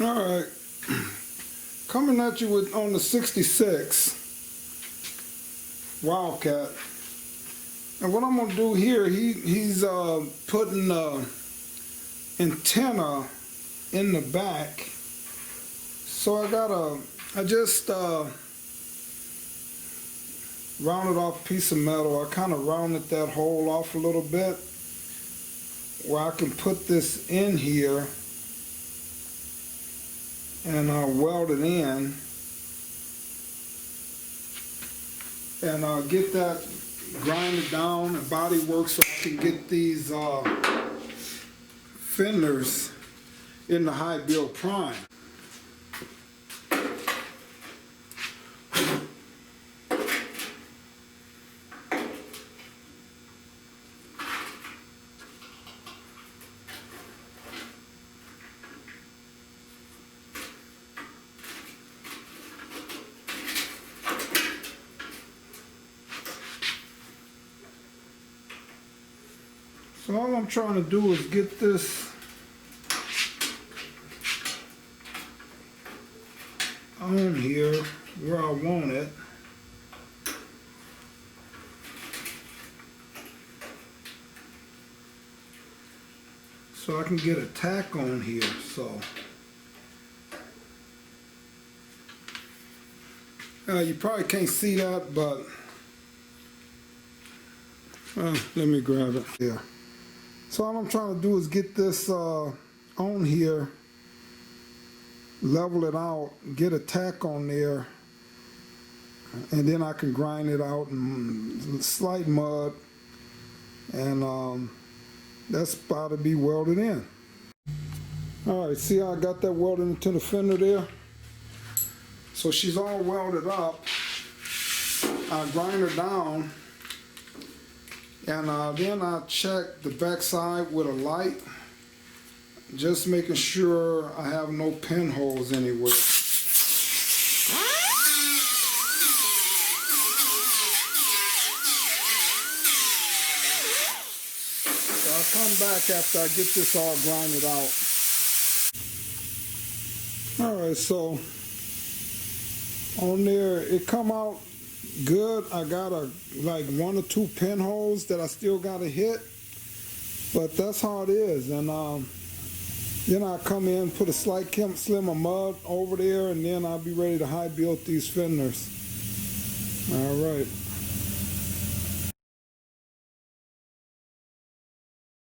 All right, coming at you with on the 66 Wildcat. And what I'm gonna do here, he's putting antenna in the back. So I just rounded off a piece of metal. I kind of rounded that hole off a little bit where I can put this in here and weld it in and get that grinded down and body work so I can get these fenders in the high build prime. So all I'm trying to do is get this on here where I want it. So I can get a tack on here, so. You probably can't see that, but let me grab it here. So all I'm trying to do is get this on here, level it out, get a tack on there, and then I can grind it out in slight mud, and that's about to be welded in. All right, see how I got that welded into the fender there? So she's all welded up. I grind her down. And then I check the back side with a light, just making sure I have no pinholes anywhere. So I'll come back after I get this all grinded out. Alright, so on there, it come out good. I got like 1 or 2 pinholes that I still got to hit, but that's how it is. And then I come in, put a slight slim of mud over there, and then I'll be ready to high build these fenders. All right.